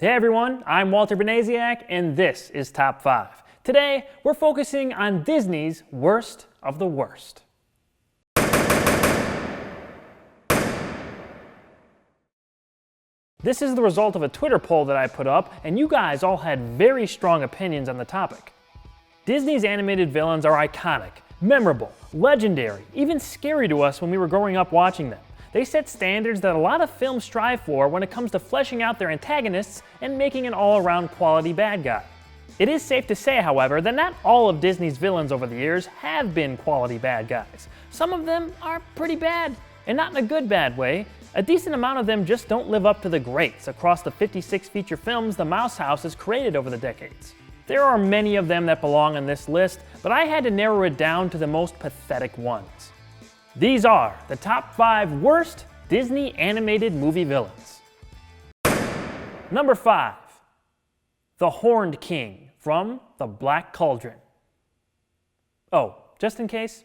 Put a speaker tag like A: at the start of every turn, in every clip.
A: Hey everyone, I'm Walter Benasiak, and this is Top 5. Today, we're focusing on Disney's worst of the worst. This is the result of a Twitter poll that I put up, and you guys all had very strong opinions on the topic. Disney's animated villains are iconic, memorable, legendary, even scary to us when we were growing up watching them. They set standards that a lot of films strive for when it comes to fleshing out their antagonists and making an all-around quality bad guy. It is safe to say, however, that not all of Disney's villains over the years have been quality bad guys. Some of them are pretty bad, and not in a good bad way. A decent amount of them just don't live up to the greats across the 56 feature films the Mouse House has created over the decades. There are many of them that belong on this list, but I had to narrow it down to the most pathetic ones. These are the top 5 worst Disney animated movie villains. Number 5. The Horned King from The Black Cauldron. Oh, just in case.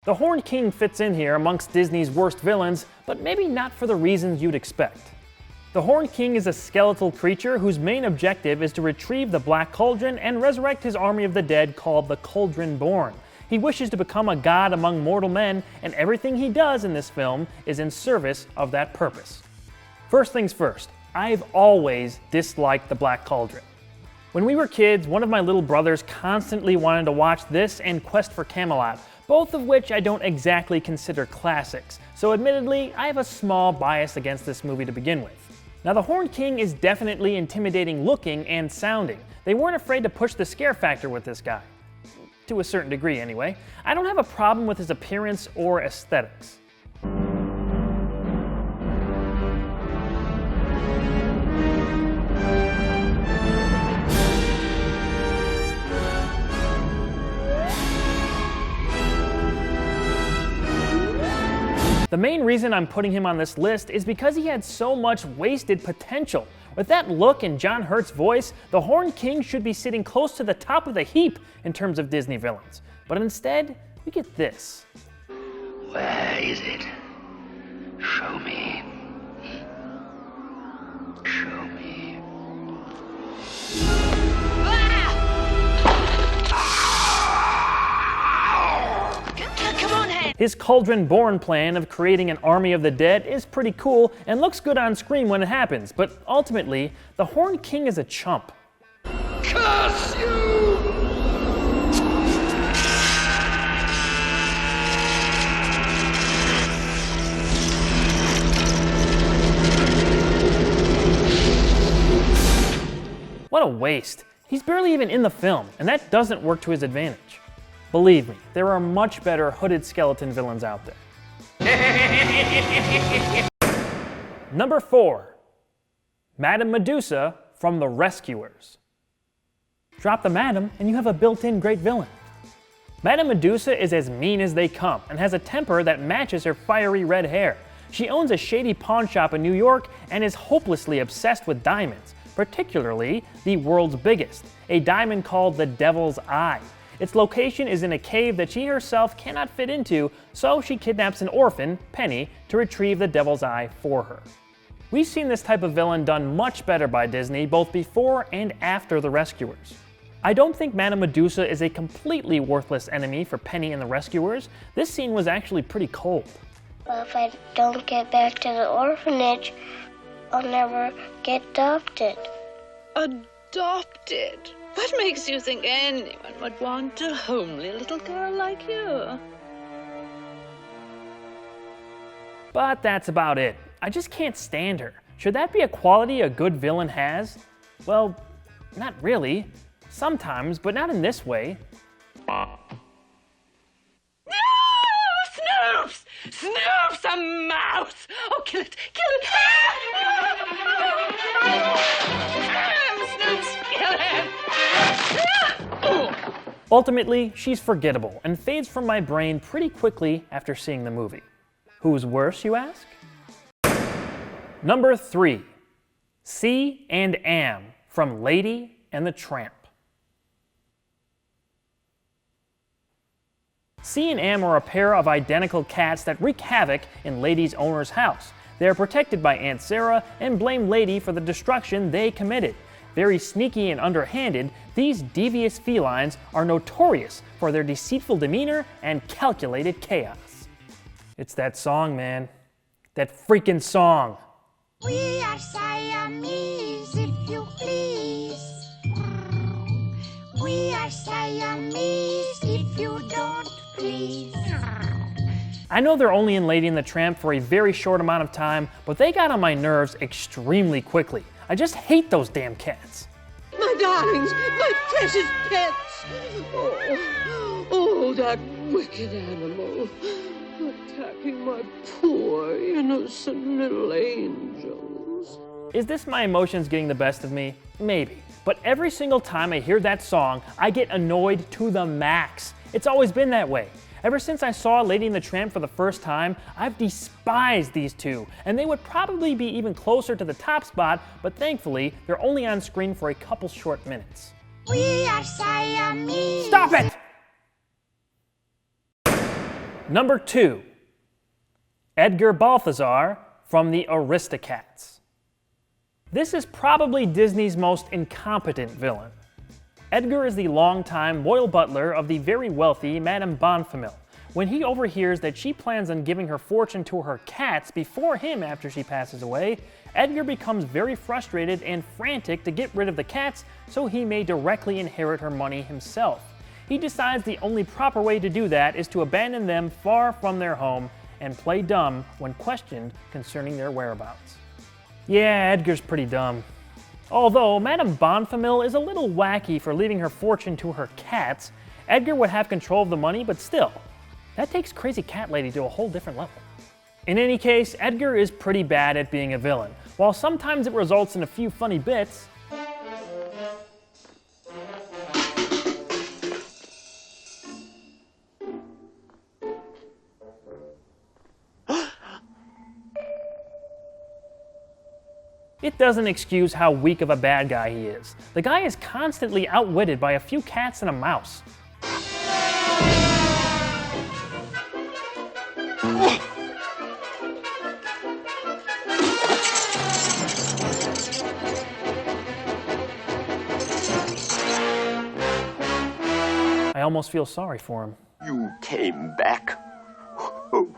A: The Horned King fits in here amongst Disney's worst villains, but maybe not for the reasons you'd expect. The Horned King is a skeletal creature whose main objective is to retrieve the Black Cauldron and resurrect his army of the dead called the Cauldron Born. He wishes to become a god among mortal men, and everything he does in this film is in service of that purpose. First things first, I've always disliked the Black Cauldron. When we were kids, one of my little brothers constantly wanted to watch this and Quest for Camelot, both of which I don't exactly consider classics, so admittedly, I have a small bias against this movie to begin with. Now, the Horned King is definitely intimidating looking and sounding. They weren't afraid to push the scare factor with this guy. To a certain degree, anyway. I don't have a problem with his appearance or aesthetics. The main reason I'm putting him on this list is because he had so much wasted potential. With that look and John Hurt's voice, the Horned King should be sitting close to the top of the heap in terms of Disney villains. But instead, we get this.
B: Where is it? Show me. Show me. Come on, Hen!
A: His Cauldron Born plan of creating an army of the dead is pretty cool and looks good on screen when it happens, but ultimately, the Horned King is a chump.
B: Curse you!
A: What a waste. He's barely even in the film, and that doesn't work to his advantage. Believe me, there are much better hooded skeleton villains out there. Number 4. Madame Medusa from The Rescuers. Drop the Madame and you have a built-in great villain. Madame Medusa is as mean as they come and has a temper that matches her fiery red hair. She owns a shady pawn shop in New York and is hopelessly obsessed with diamonds, particularly the world's biggest, a diamond called the Devil's Eye. Its location is in a cave that she herself cannot fit into, so she kidnaps an orphan, Penny, to retrieve the Devil's Eye for her. We've seen this type of villain done much better by Disney both before and after The Rescuers. I don't think Madame Medusa is a completely worthless enemy for Penny and the Rescuers. This scene was actually pretty cold.
C: Well, if I don't get back to the orphanage, I'll never get adopted.
D: Adopted? What makes you think anyone would want a homely little girl like you?
A: But that's about it. I just can't stand her. Should that be a quality a good villain has? Well, not really. Sometimes, but not in this way.
D: No! Snoops! Snoops, a mouse! Oh, kill it! Kill it! Snoops, kill him!
A: Ultimately, she's forgettable and fades from my brain pretty quickly after seeing the movie. Who's worse, you ask? Number 3. C and Am from Lady and the Tramp. C and Am are a pair of identical cats that wreak havoc in Lady's owner's house. They are protected by Aunt Sarah and blame Lady for the destruction they committed. Very sneaky and underhanded, these devious felines are notorious for their deceitful demeanor and calculated chaos. It's that song, man. That freaking song.
E: We are Siamese, if you please. We are Siamese, if you don't please.
A: I know they're only in Lady and the Tramp for a very short amount of time, but they got on my nerves extremely quickly. I just hate those damn cats.
F: My darlings, my precious pets. Oh, that wicked animal. Attacking my poor, innocent little angels.
A: Is this my emotions getting the best of me? Maybe. But every single time I hear that song, I get annoyed to the max. It's always been that way. Ever since I saw Lady and the Tramp for the first time, I've despised these two, and they would probably be even closer to the top spot, but thankfully, they're only on screen for a couple short minutes.
E: We are Siamese.
A: Stop it! Number 2. Edgar Balthazar from the Aristocats. This is probably Disney's most incompetent villain. Edgar is the longtime royal butler of the very wealthy Madame Bonfamille. When he overhears that she plans on giving her fortune to her cats before him after she passes away, Edgar becomes very frustrated and frantic to get rid of the cats so he may directly inherit her money himself. He decides the only proper way to do that is to abandon them far from their home and play dumb when questioned concerning their whereabouts. Yeah, Edgar's pretty dumb. Although Madame Bonfamille is a little wacky for leaving her fortune to her cats, Edgar would have control of the money, but still, that takes Crazy Cat Lady to a whole different level. In any case, Edgar is pretty bad at being a villain. While sometimes it results in a few funny bits, it doesn't excuse how weak of a bad guy he is. The guy is constantly outwitted by a few cats and a mouse. I almost feel sorry for him.
G: You came back. Oh,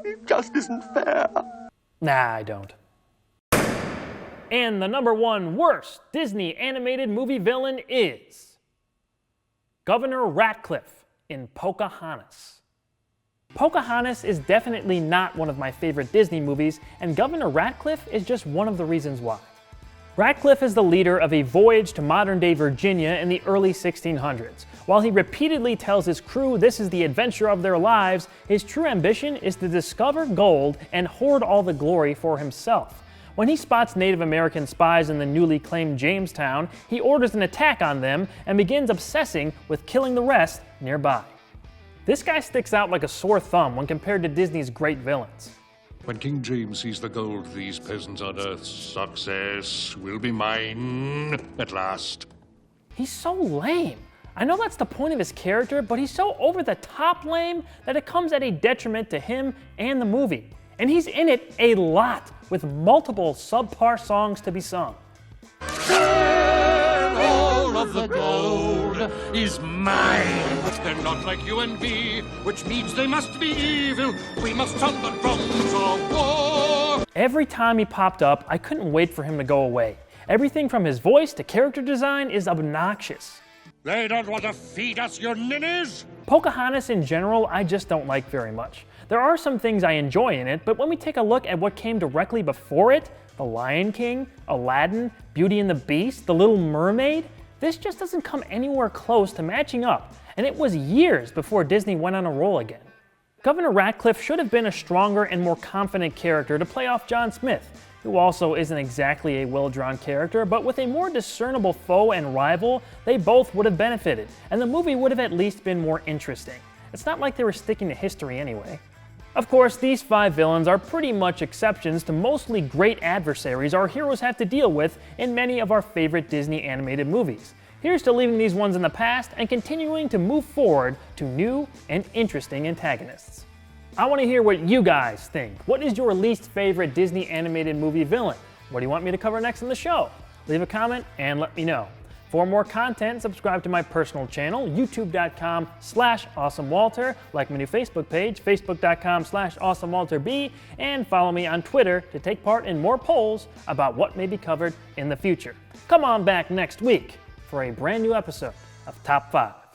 G: it just isn't fair.
A: Nah, I don't. And the number 1 worst Disney animated movie villain is Governor Ratcliffe in Pocahontas. Pocahontas is definitely not one of my favorite Disney movies, and Governor Ratcliffe is just one of the reasons why. Ratcliffe is the leader of a voyage to modern-day Virginia in the early 1600s. While he repeatedly tells his crew this is the adventure of their lives, his true ambition is to discover gold and hoard all the glory for himself. When he spots Native American spies in the newly claimed Jamestown, he orders an attack on them and begins obsessing with killing the rest nearby. This guy sticks out like a sore thumb when compared to Disney's great villains.
H: When King James sees the gold these peasants unearth, success will be mine at last.
A: He's so lame. I know that's the point of his character, but he's so over-the-top lame that it comes at a detriment to him and the movie. And he's in it a lot, with multiple subpar songs to be sung.
H: All of the gold is mine. They're not like you and me, which means they must be evil. We must sound the drums of war.
A: Every time he popped up, I couldn't wait for him to go away. Everything from his voice to character design is obnoxious.
H: They don't want to feed us, your ninnies.
A: Pocahontas in general, I just don't like very much. There are some things I enjoy in it, but when we take a look at what came directly before it, The Lion King, Aladdin, Beauty and the Beast, The Little Mermaid, this just doesn't come anywhere close to matching up, and it was years before Disney went on a roll again. Governor Ratcliffe should have been a stronger and more confident character to play off John Smith, who also isn't exactly a well-drawn character, but with a more discernible foe and rival, they both would have benefited, and the movie would have at least been more interesting. It's not like they were sticking to history anyway. Of course, these 5 villains are pretty much exceptions to mostly great adversaries our heroes have to deal with in many of our favorite Disney animated movies. Here's to leaving these ones in the past and continuing to move forward to new and interesting antagonists. I want to hear what you guys think. What is your least favorite Disney animated movie villain? What do you want me to cover next in the show? Leave a comment and let me know. For more content, subscribe to my personal channel, youtube.com/awesomewalter, like my new Facebook page, facebook.com/awesomewalterb, and follow me on Twitter to take part in more polls about what may be covered in the future. Come on back next week for a brand new episode of Top 5.